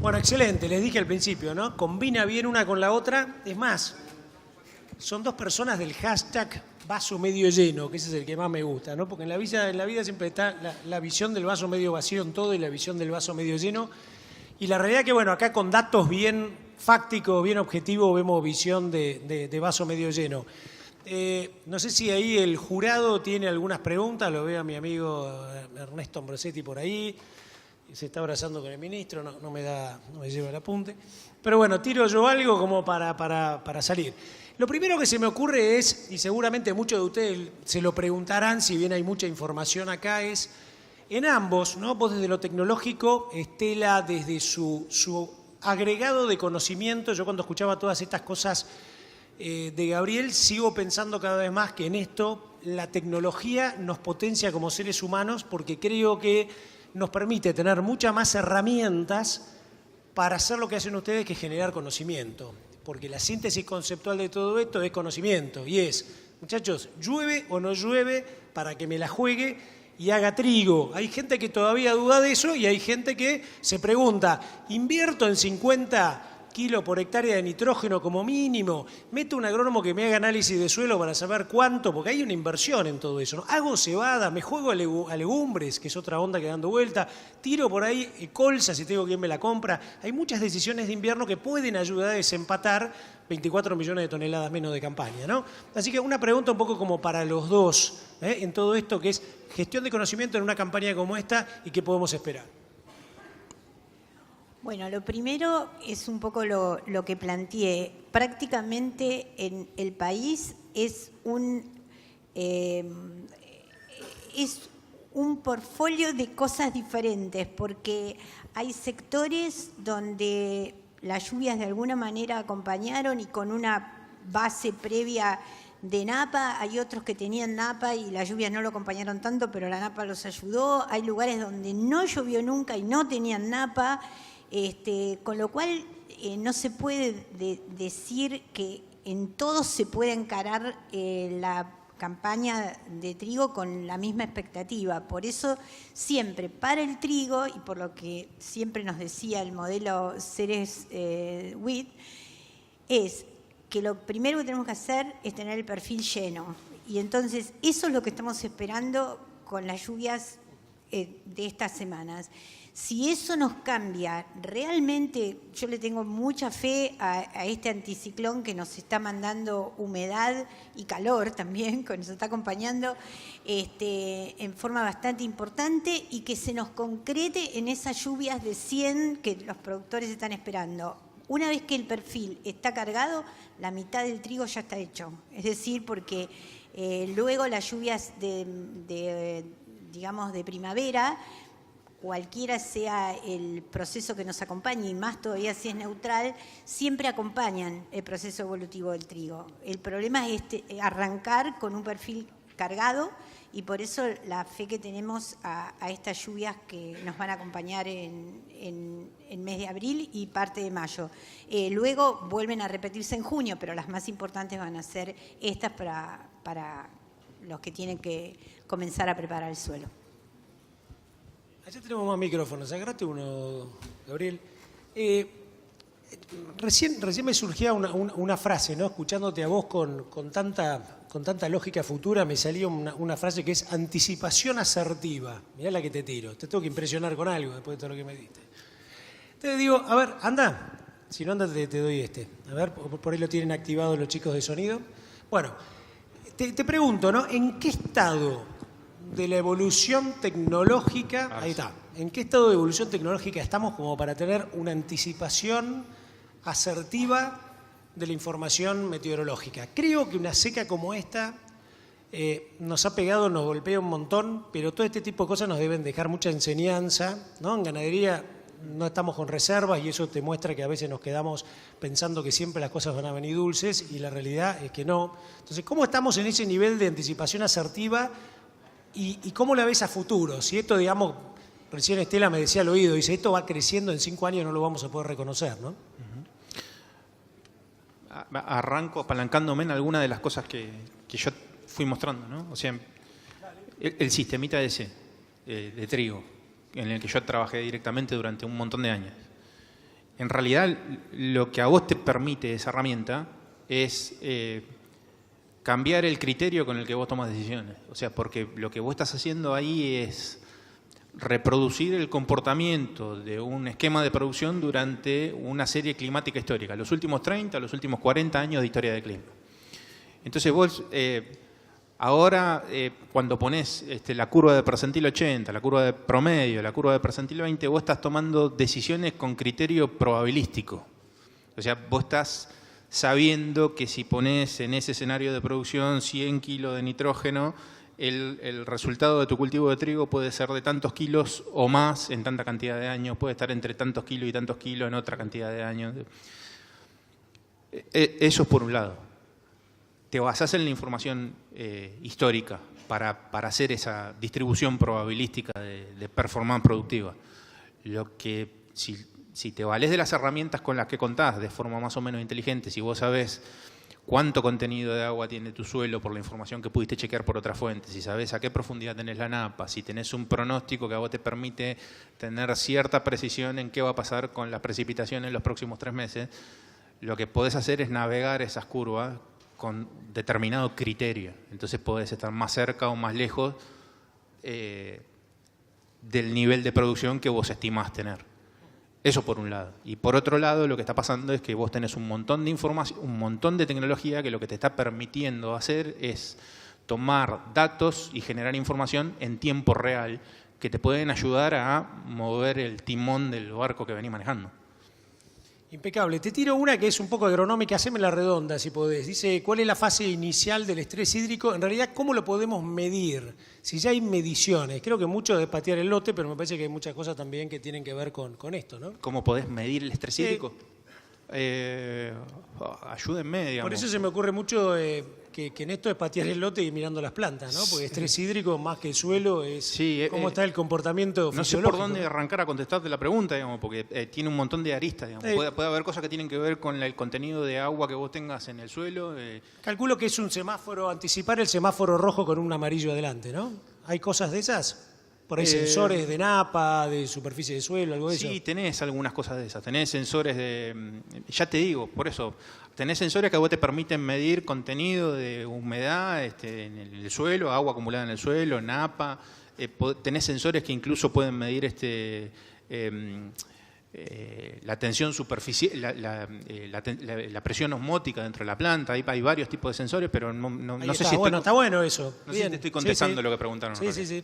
Bueno, excelente, les dije al principio, ¿no? Combina bien una con la otra. Es más, son dos personas del hashtag vaso medio lleno, que ese es el que más me gusta, ¿no? Porque en la vida siempre está la visión del vaso medio vacío en todo y la visión del vaso medio lleno. Y la realidad que, bueno, acá con datos bien fácticos, bien objetivos, vemos visión de vaso medio lleno. No sé si ahí el jurado tiene algunas preguntas, lo veo a mi amigo Ernesto Ambrosetti por ahí, se está abrazando con el ministro, no me lleva el apunte. Pero bueno, tiro yo algo como para salir. Lo primero que se me ocurre es, y seguramente muchos de ustedes se lo preguntarán, si bien hay mucha información acá, es en ambos, ¿no? Vos desde lo tecnológico, Estela desde su agregado de conocimiento. Yo cuando escuchaba todas estas cosas de Gabriel, sigo pensando cada vez más que en esto la tecnología nos potencia como seres humanos, porque creo que nos permite tener muchas más herramientas para hacer lo que hacen ustedes, que es generar conocimiento. Porque la síntesis conceptual de todo esto es conocimiento. Y es, muchachos, ¿llueve o no llueve para que me la juegue y haga trigo? Hay gente que todavía duda de eso y hay gente que se pregunta, ¿invierto en 50 kilos por hectárea de nitrógeno como mínimo? ¿Meto un agrónomo que me haga análisis de suelo para saber cuánto? Porque hay una inversión en todo eso, ¿no? ¿Hago cebada? ¿Me juego a legumbres, que es otra onda que dando vuelta? ¿Tiro por ahí colza si tengo quien me la compra? Hay muchas decisiones de invierno que pueden ayudar a desempatar 24 millones de toneladas menos de campaña, ¿no? Así que una pregunta un poco como para los dos, en todo esto que es gestión de conocimiento en una campaña como esta y qué podemos esperar. Bueno, lo primero es un poco lo que planteé. Prácticamente en el país es un portfolio de cosas diferentes, porque hay sectores donde las lluvias de alguna manera acompañaron y con una base previa de napa, hay otros que tenían napa y las lluvias no lo acompañaron tanto, pero la napa los ayudó. Hay lugares donde no llovió nunca y no tenían napa. Con lo cual no se puede decir que en todo se puede encarar la campaña de trigo con la misma expectativa. Por eso siempre para el trigo, y por lo que siempre nos decía el modelo Ceres WIT, es que lo primero que tenemos que hacer es tener el perfil lleno. Y entonces eso es lo que estamos esperando con las lluvias de estas semanas. Si eso nos cambia, realmente yo le tengo mucha fe a este anticiclón que nos está mandando humedad y calor también, que nos está acompañando en forma bastante importante y que se nos concrete en esas lluvias de 100 que los productores están esperando. Una vez que el perfil está cargado, la mitad del trigo ya está hecho. Es decir, porque luego las lluvias digamos, de primavera, cualquiera sea el proceso que nos acompañe, y más todavía si es neutral, siempre acompañan el proceso evolutivo del trigo. El problema es arrancar con un perfil cargado, y por eso la fe que tenemos a estas lluvias que nos van a acompañar en mes de abril y parte de mayo. Luego vuelven a repetirse en junio, pero las más importantes van a ser estas para los que tienen que comenzar a preparar el suelo. Allá tenemos más micrófonos. Agarrate uno, Gabriel. Recién me surgía una frase, ¿no? Escuchándote a vos con tanta lógica futura, me salía una frase que es anticipación asertiva. Mirá la que te tiro. Te tengo que impresionar con algo después de todo lo que me diste. Entonces digo, a ver, anda. Si no, anda, te doy este. A ver, por ahí lo tienen activado los chicos de sonido. Bueno, te pregunto, ¿no? ¿En qué estado de la evolución tecnológica, ahí está, en qué estado de evolución tecnológica estamos como para tener una anticipación asertiva de la información meteorológica? Creo que una seca como esta nos ha pegado, nos golpea un montón, pero todo este tipo de cosas nos deben dejar mucha enseñanza, ¿no? En ganadería no estamos con reservas y eso te muestra que a veces nos quedamos pensando que siempre las cosas van a venir dulces y la realidad es que no. Entonces, ¿cómo estamos en ese nivel de anticipación asertiva? ¿Y cómo la ves a futuro? Si esto, digamos, recién Estela me decía al oído, dice, esto va creciendo, en 5 años no lo vamos a poder reconocer, ¿no? Arranco apalancándome en algunas de las cosas que yo fui mostrando, ¿no? O sea, el sistemita de trigo, en el que yo trabajé directamente durante un montón de años. En realidad, lo que a vos te permite esa herramienta es cambiar el criterio con el que vos tomas decisiones. O sea, porque lo que vos estás haciendo ahí es reproducir el comportamiento de un esquema de producción durante una serie climática histórica, los últimos 30, los últimos 40 años de historia del clima. Entonces vos, ahora, cuando ponés la curva de percentil 80, la curva de promedio, la curva de percentil 20, vos estás tomando decisiones con criterio probabilístico. O sea, vos estás sabiendo que si ponés en ese escenario de producción 100 kilos de nitrógeno, el resultado de tu cultivo de trigo puede ser de tantos kilos o más en tanta cantidad de años, puede estar entre tantos kilos y tantos kilos en otra cantidad de años. Eso es por un lado. Te basás en la información histórica para hacer esa distribución probabilística de performance productiva. Lo que, si te valés de las herramientas con las que contás de forma más o menos inteligente, si vos sabés cuánto contenido de agua tiene tu suelo por la información que pudiste chequear por otra fuente, si sabés a qué profundidad tenés la napa, si tenés un pronóstico que a vos te permite tener cierta precisión en qué va a pasar con las precipitaciones en los próximos 3 meses, lo que podés hacer es navegar esas curvas con determinado criterio. Entonces podés estar más cerca o más lejos del nivel de producción que vos estimás tener. Eso por un lado. Y por otro lado, lo que está pasando es que vos tenés un montón de información, un montón de tecnología que lo que te está permitiendo hacer es tomar datos y generar información en tiempo real que te pueden ayudar a mover el timón del barco que venís manejando. Impecable. Te tiro una que es un poco agronómica, haceme la redonda si podés. Dice, ¿cuál es la fase inicial del estrés hídrico? En realidad, ¿cómo lo podemos medir? Si ya hay mediciones. Creo que mucho es patear el lote, pero me parece que hay muchas cosas también que tienen que ver con esto, ¿no? ¿Cómo podés medir el estrés hídrico? Ayúdenme, digamos. Por eso se me ocurre mucho que en esto es patear el lote y mirando las plantas, ¿no? Porque estrés hídrico, más que el suelo, es cómo está el comportamiento fisiológico. No sé por dónde arrancar a contestarte la pregunta, digamos, porque tiene un montón de aristas. Digamos. Puede haber cosas que tienen que ver con el contenido de agua que vos tengas en el suelo. Calculo que es un semáforo, anticipar el semáforo rojo con un amarillo adelante, ¿no? ¿Hay cosas de esas? Por ahí sensores de napa, de superficie de suelo, algo de eso. Sí, tenés algunas cosas de esas. Tenés sensores de... Ya te digo, por eso, tenés sensores que a vos te permiten medir contenido de humedad en el suelo, agua acumulada en el suelo, napa. Tenés sensores que incluso pueden medir la tensión superficial, la presión osmótica dentro de la planta. Hay varios tipos de sensores, pero no sé si... Bueno, está bueno eso. No sé si te estoy contestando lo que preguntaron. Sí.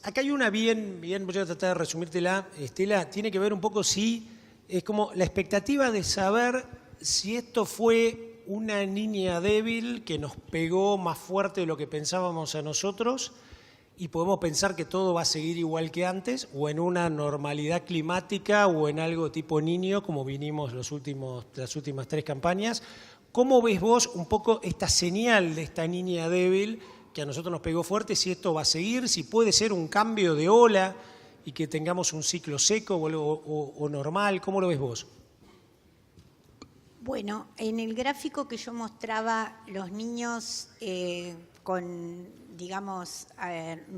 Acá hay una bien, voy a tratar de resumírtela, Estela, tiene que ver un poco es como la expectativa de saber si esto fue una niña débil que nos pegó más fuerte de lo que pensábamos a nosotros y podemos pensar que todo va a seguir igual que antes, o en una normalidad climática o en algo tipo niño, como vinimos las últimas 3 campañas. ¿Cómo ves vos un poco esta señal de esta niña débil que a nosotros nos pegó fuerte, si esto va a seguir, si puede ser un cambio de ola y que tengamos un ciclo seco o normal? ¿Cómo lo ves vos? Bueno, en el gráfico que yo mostraba, los niños con, digamos,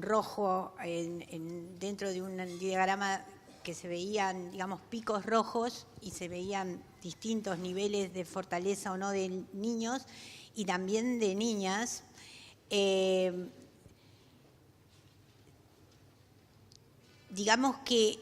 rojo dentro de un diagrama que se veían, digamos, picos rojos y se veían distintos niveles de fortaleza o no de niños y también de niñas. Digamos que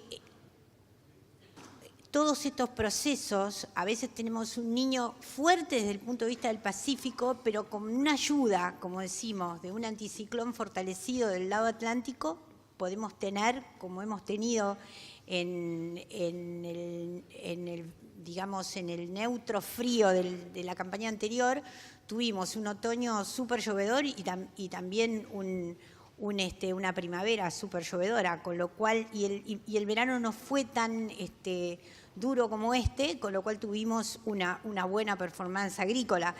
todos estos procesos, a veces tenemos un niño fuerte desde el punto de vista del Pacífico, pero con una ayuda, como decimos, de un anticiclón fortalecido del lado Atlántico, podemos tener, como hemos tenido en el neutro frío de la campaña anterior, tuvimos un otoño súper llovedor y también una primavera súper llovedora, con lo cual, y el verano no fue tan duro como con lo cual tuvimos una buena performance agrícola.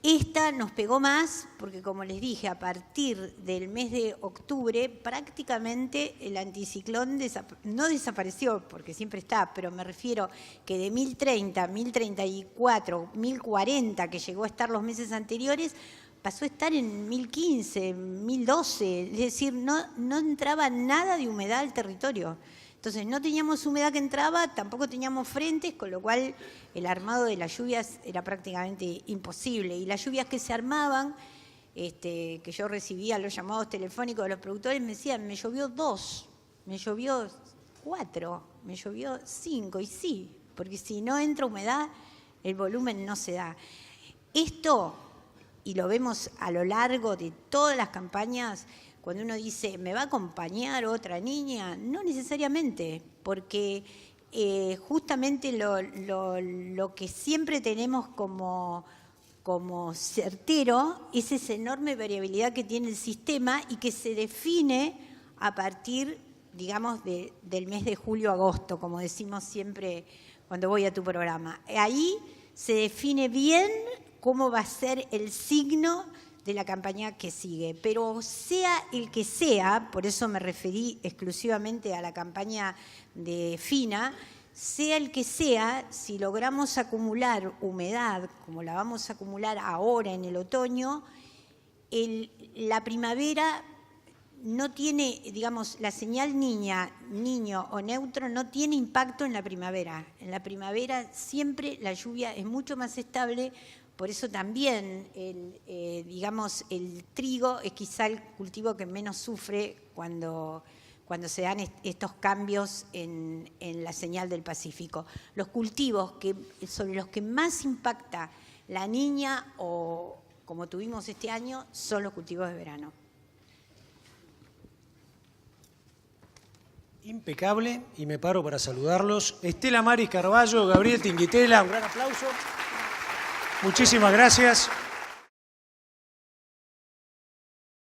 Esta nos pegó más porque, como les dije, a partir del mes de octubre prácticamente el anticiclón no desapareció, porque siempre está, pero me refiero que de 1030, 1034, 1040, que llegó a estar los meses anteriores, pasó a estar en 1015, 1012, es decir, no entraba nada de humedad al territorio. Entonces no teníamos humedad que entraba, tampoco teníamos frentes, con lo cual el armado de las lluvias era prácticamente imposible. Y las lluvias que se armaban, que yo recibía los llamados telefónicos de los productores, me decían, me llovió 2, me llovió 4, me llovió 5, y sí, porque si no entra humedad, el volumen no se da. Esto, y lo vemos a lo largo de todas las campañas, cuando uno dice, ¿me va a acompañar otra niña? No necesariamente, porque justamente lo que siempre tenemos como certero es esa enorme variabilidad que tiene el sistema y que se define a partir, digamos, del mes de julio-agosto, como decimos siempre cuando voy a tu programa. Ahí se define bien cómo va a ser el signo de la campaña que sigue. Pero sea el que sea, por eso me referí exclusivamente a la campaña de FINA, sea el que sea, si logramos acumular humedad, como la vamos a acumular ahora en el otoño, la primavera no tiene, digamos, la señal niño o neutro no tiene impacto en la primavera. En la primavera siempre la lluvia es mucho más estable. Por eso también, digamos, el trigo es quizá el cultivo que menos sufre cuando se dan estos cambios en la señal del Pacífico. Los cultivos sobre los que más impacta la niña, o como tuvimos este año, son los cultivos de verano. Impecable, y me paro para saludarlos. Estela Maris Carballo, Gabriel Tinguitela, un gran aplauso. Muchísimas gracias.